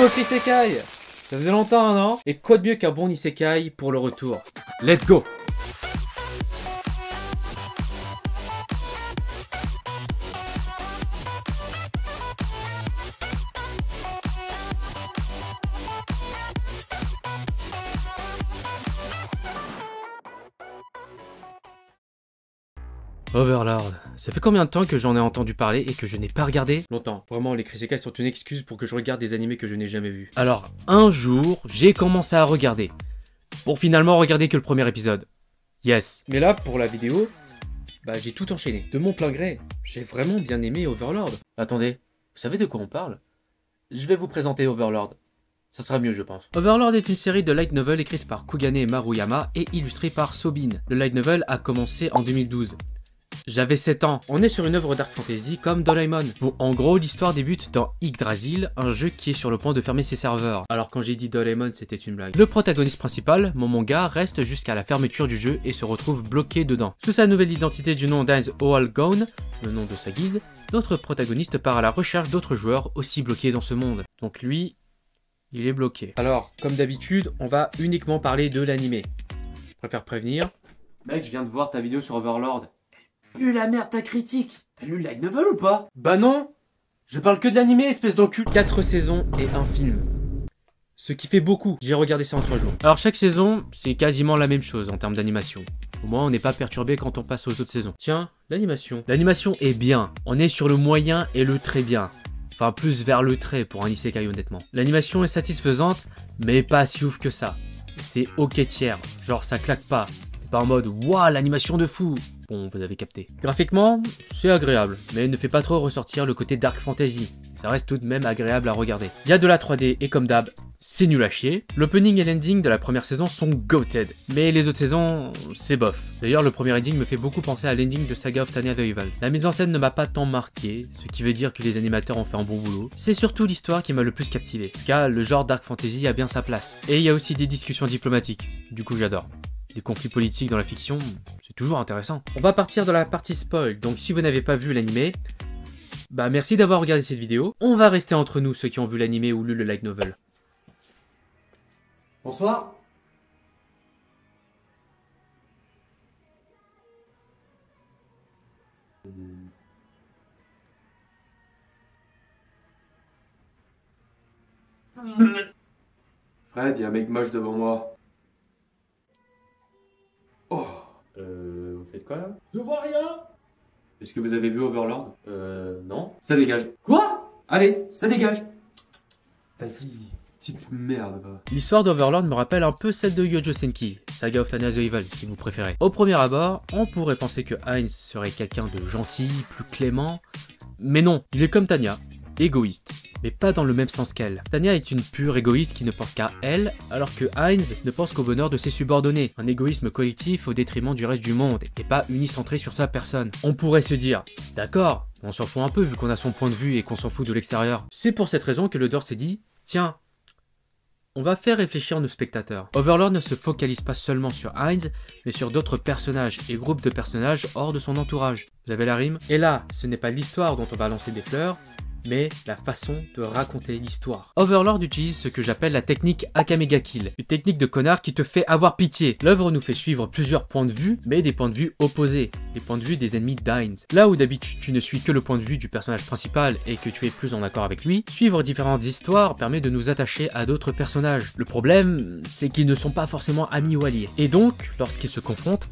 nouveau Isekai. Ça faisait longtemps, non? Et quoi de mieux qu'un bon Isekai pour le retour? Let's go! Overlord, ça fait combien de temps que j'en ai entendu parler et que je n'ai pas regardé? Longtemps. Vraiment, les Isekai sont une excuse pour que je regarde des animés que je n'ai jamais vus. Alors, un jour, j'ai commencé à regarder. Pour finalement regarder que le premier épisode. Yes. Mais là, pour la vidéo, j'ai tout enchaîné. De mon plein gré. J'ai vraiment bien aimé Overlord. Attendez, vous savez de quoi on parle? Je vais vous présenter Overlord. Ça sera mieux, je pense. Overlord est une série de light novel écrite par Kugane Maruyama et illustrée par Sobin. Le light novel a commencé en 2012. J'avais 7 ans. On est sur une œuvre dark fantasy comme Doraemon. Bon, en gros, l'histoire débute dans Yggdrasil, un jeu qui est sur le point de fermer ses serveurs. Alors quand j'ai dit Doraemon, c'était une blague. Le protagoniste principal, Momonga, reste jusqu'à la fermeture du jeu et se retrouve bloqué dedans. Sous sa nouvelle identité du nom d'Heinz Oalgone, le nom de sa guilde, notre protagoniste part à la recherche d'autres joueurs aussi bloqués dans ce monde. Donc lui, il est bloqué. Alors, comme d'habitude, on va uniquement parler de l'animé. Je préfère prévenir. Mec, je viens de voir ta vidéo sur Overlord. Pue la merde ta critique. T'as lu le light novel ou pas? Bah non. Je parle que de l'animé, espèce d'encul. 4 saisons et un film. Ce qui fait beaucoup. J'ai regardé ça en 3 jours. Alors chaque saison, c'est quasiment la même chose en termes d'animation. Au moins on n'est pas perturbé quand on passe aux autres saisons. Tiens, l'animation. L'animation est bien. On est sur le moyen et le très bien. Enfin plus vers le très pour un isekai honnêtement. L'animation est satisfaisante, mais pas si ouf que ça. C'est ok tiers. Genre ça claque pas. Pas en mode « Waouh, l'animation de fou !» Bon, vous avez capté. Graphiquement, c'est agréable, mais ne fait pas trop ressortir le côté dark fantasy. Ça reste tout de même agréable à regarder. Il y a de la 3D et comme d'hab, c'est nul à chier. L'opening et l'ending de la première saison sont goated, mais les autres saisons, c'est bof. D'ailleurs, le premier ending me fait beaucoup penser à l'ending de Saga of Tanya the Evil. La mise en scène ne m'a pas tant marqué, ce qui veut dire que les animateurs ont fait un bon boulot. C'est surtout l'histoire qui m'a le plus captivé, car le genre dark fantasy a bien sa place. Et il y a aussi des discussions diplomatiques, du coup j'adore. Les conflits politiques dans la fiction, c'est toujours intéressant. On va partir dans la partie spoil, donc si vous n'avez pas vu l'animé, merci d'avoir regardé cette vidéo. On va rester entre nous, ceux qui ont vu l'animé ou lu le light novel. Bonsoir. Fred, il y a un mec moche devant moi. Oh. Vous faites quoi là? Je vois rien. Est-ce que vous avez vu Overlord? Non. Ça dégage. Quoi? Allez, ça dégage. Vas-y, petite merde va. L'histoire d'Overlord me rappelle un peu celle de Yojo Senki, Saga of Tanya the Evil si vous préférez. Au premier abord, on pourrait penser que Heinz serait quelqu'un de gentil, plus clément, mais non, il est comme Tanya. Égoïste, mais pas dans le même sens qu'elle. Tanya est une pure égoïste qui ne pense qu'à elle, alors que Heinz ne pense qu'au bonheur de ses subordonnés. Un égoïsme collectif au détriment du reste du monde, et pas unicentré sur sa personne. On pourrait se dire, d'accord, on s'en fout un peu vu qu'on a son point de vue et qu'on s'en fout de l'extérieur. C'est pour cette raison que l'auteur s'est dit, tiens, on va faire réfléchir nos spectateurs. Overlord ne se focalise pas seulement sur Heinz, mais sur d'autres personnages et groupes de personnages hors de son entourage. Vous avez la rime? Et là, ce n'est pas l'histoire dont on va lancer des fleurs, mais la façon de raconter l'histoire. Overlord utilise ce que j'appelle la technique Akamega Kill, une technique de connard qui te fait avoir pitié. L'œuvre nous fait suivre plusieurs points de vue, mais des points de vue opposés, les points de vue des ennemis d'Heinz. Là où d'habitude tu ne suis que le point de vue du personnage principal et que tu es plus en accord avec lui, suivre différentes histoires permet de nous attacher à d'autres personnages. Le problème, c'est qu'ils ne sont pas forcément amis ou alliés. Et donc, lorsqu'ils se confrontent,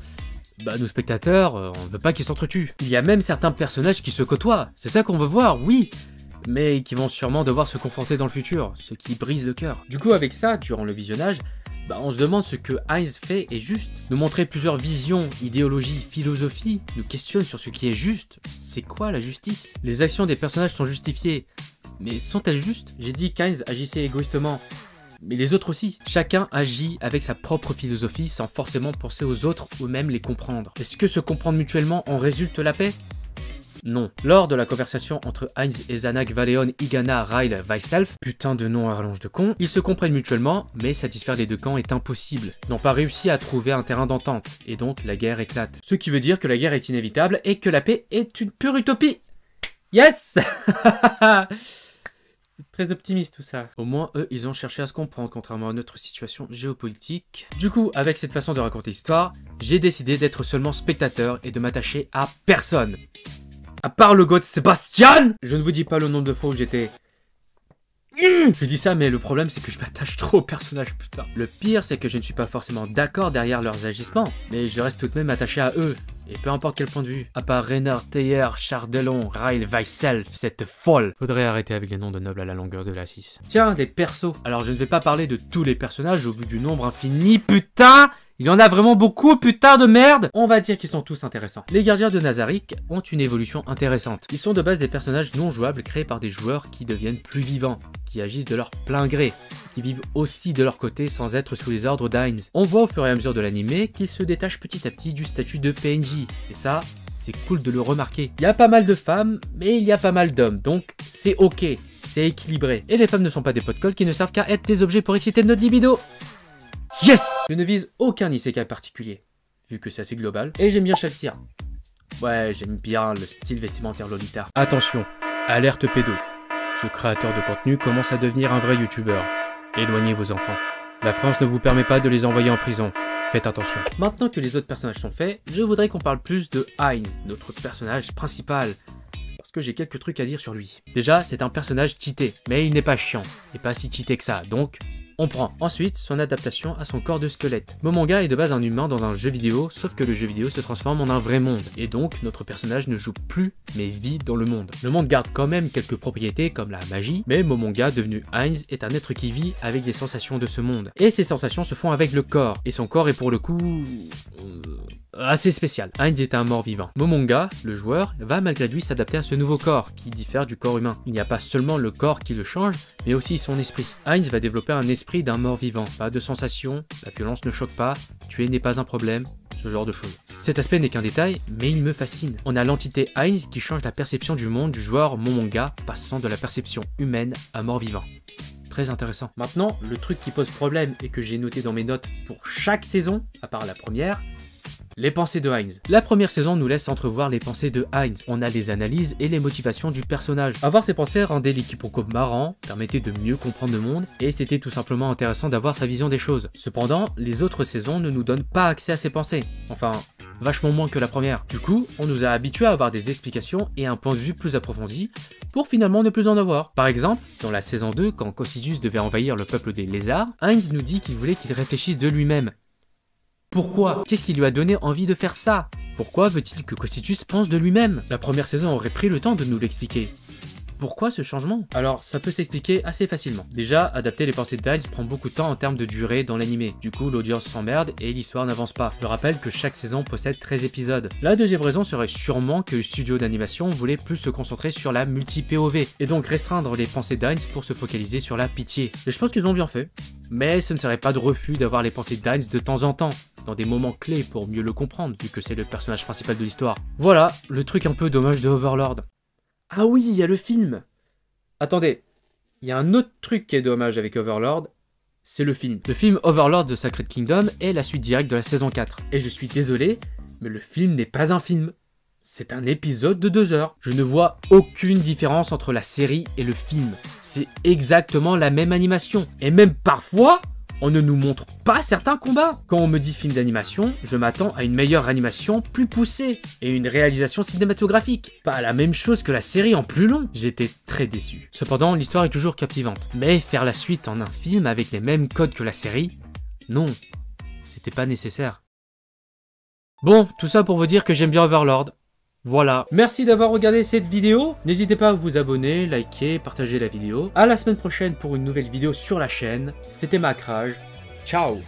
nos spectateurs, on ne veut pas qu'ils s'entretuent. Il y a même certains personnages qui se côtoient, c'est ça qu'on veut voir, oui, mais qui vont sûrement devoir se confronter dans le futur, ce qui brise le cœur. Du coup avec ça, durant le visionnage, on se demande ce que Heinz fait est juste. Nous montrer plusieurs visions, idéologies, philosophies, nous questionne sur ce qui est juste. C'est quoi la justice? Les actions des personnages sont justifiées, mais sont-elles justes? J'ai dit qu'Heinz agissait égoïstement, mais les autres aussi. Chacun agit avec sa propre philosophie sans forcément penser aux autres ou même les comprendre. Est-ce que se comprendre mutuellement en résulte la paix? Non. Lors de la conversation entre Heinz et Zanak, Valeon, Igana, Ryle, Vyself, putain de nom à rallonge de con, ils se comprennent mutuellement, mais satisfaire les deux camps est impossible. Ils n'ont pas réussi à trouver un terrain d'entente, et donc la guerre éclate. Ce qui veut dire que la guerre est inévitable et que la paix est une pure utopie. Yes. Très optimiste tout ça. Au moins, eux, ils ont cherché à se comprendre, contrairement à notre situation géopolitique. Du coup, avec cette façon de raconter l'histoire, j'ai décidé d'être seulement spectateur et de m'attacher à personne. À part le god Sébastien. Je ne vous dis pas le nombre de fois où j'étais... Je dis ça, mais le problème, c'est que je m'attache trop aux personnages, putain. Le pire, c'est que je ne suis pas forcément d'accord derrière leurs agissements, mais je reste tout de même attaché à eux. Et peu importe quel point de vue. À part Rainer, Teyer, Chardelon, Ryle, Weisself, cette folle. Faudrait arrêter avec les noms de nobles à la longueur de la 6. Tiens, les persos. Alors, je ne vais pas parler de tous les personnages au vu du nombre infini, putain. Il y en a vraiment beaucoup, putain de merde. On va dire qu'ils sont tous intéressants. Les gardiens de Nazarick ont une évolution intéressante. Ils sont de base des personnages non jouables créés par des joueurs qui deviennent plus vivants, qui agissent de leur plein gré, qui vivent aussi de leur côté sans être sous les ordres d'Heinz. On voit au fur et à mesure de l'animé qu'ils se détachent petit à petit du statut de PNJ. Et ça, c'est cool de le remarquer. Il y a pas mal de femmes, mais il y a pas mal d'hommes, donc c'est ok, c'est équilibré. Et les femmes ne sont pas des pots de colle qui ne servent qu'à être des objets pour exciter notre libido. Yes! Je ne vise aucun isekai particulier, vu que c'est assez global, et j'aime bien Shaltir. Ouais, j'aime bien le style vestimentaire Lolita. Attention, alerte pédo. Ce créateur de contenu commence à devenir un vrai youtubeur. Éloignez vos enfants. La France ne vous permet pas de les envoyer en prison. Faites attention. Maintenant que les autres personnages sont faits, je voudrais qu'on parle plus de Heinz, notre personnage principal. Parce que j'ai quelques trucs à dire sur lui. Déjà, c'est un personnage cheaté, mais il n'est pas chiant. Et pas si cheaté que ça, donc... on prend. Ensuite, son adaptation à son corps de squelette. Momonga est de base un humain dans un jeu vidéo, sauf que le jeu vidéo se transforme en un vrai monde. Et donc, notre personnage ne joue plus, mais vit dans le monde. Le monde garde quand même quelques propriétés comme la magie, mais Momonga, devenu Heinz, est un être qui vit avec des sensations de ce monde. Et ces sensations se font avec le corps. Et son corps est pour le coup... assez spécial. Heinz est un mort-vivant. Momonga, le joueur, va malgré lui s'adapter à ce nouveau corps, qui diffère du corps humain. Il n'y a pas seulement le corps qui le change, mais aussi son esprit. Heinz va développer un esprit d'un mort-vivant. Pas de sensations, la violence ne choque pas, tuer n'est pas un problème, ce genre de choses. Cet aspect n'est qu'un détail, mais il me fascine. On a l'entité Heinz qui change la perception du monde du joueur Momonga, passant de la perception humaine à mort-vivant. Très intéressant. Maintenant, le truc qui pose problème et que j'ai noté dans mes notes pour chaque saison, à part la première, les pensées de Heinz. La première saison nous laisse entrevoir les pensées de Heinz. On a les analyses et les motivations du personnage. Avoir ses pensées rendait l'équiproquo marrant, permettait de mieux comprendre le monde, et c'était tout simplement intéressant d'avoir sa vision des choses. Cependant, les autres saisons ne nous donnent pas accès à ses pensées. Enfin, vachement moins que la première. Du coup, on nous a habitués à avoir des explications et un point de vue plus approfondi, pour finalement ne plus en avoir. Par exemple, dans la saison 2, quand Cocytus devait envahir le peuple des lézards, Heinz nous dit qu'il voulait qu'il réfléchisse de lui-même. Pourquoi? Qu'est-ce qui lui a donné envie de faire ça? Pourquoi veut-il que Cocytus pense de lui-même? La première saison aurait pris le temps de nous l'expliquer. Pourquoi ce changement? Alors, ça peut s'expliquer assez facilement. Déjà, adapter les pensées d'Heinz prend beaucoup de temps en termes de durée dans l'animé. Du coup, l'audience s'emmerde et l'histoire n'avance pas. Je rappelle que chaque saison possède 13 épisodes. La deuxième raison serait sûrement que le studio d'animation voulait plus se concentrer sur la multi-POV, et donc restreindre les pensées d'Heinz pour se focaliser sur la pitié. Et je pense qu'ils ont bien fait. Mais ce ne serait pas de refus d'avoir les pensées d'Heinz de temps en temps, dans des moments clés pour mieux le comprendre, vu que c'est le personnage principal de l'histoire. Voilà, le truc un peu dommage de Overlord. Ah oui, il y a le film. Attendez, il y a un autre truc qui est dommage avec Overlord, c'est le film. Le film Overlord de Sacred Kingdom est la suite directe de la saison 4. Et je suis désolé, mais le film n'est pas un film. C'est un épisode de 2 heures. Je ne vois aucune différence entre la série et le film. C'est exactement la même animation. Et même parfois, on ne nous montre pas certains combats. Quand on me dit film d'animation, je m'attends à une meilleure animation plus poussée et une réalisation cinématographique. Pas la même chose que la série en plus long. J'étais très déçu. Cependant, l'histoire est toujours captivante. Mais faire la suite en un film avec les mêmes codes que la série, non, c'était pas nécessaire. Bon, tout ça pour vous dire que j'aime bien Overlord. Voilà. Merci d'avoir regardé cette vidéo. N'hésitez pas à vous abonner, liker, partager la vidéo. À la semaine prochaine pour une nouvelle vidéo sur la chaîne. C'était Macrage. Ciao.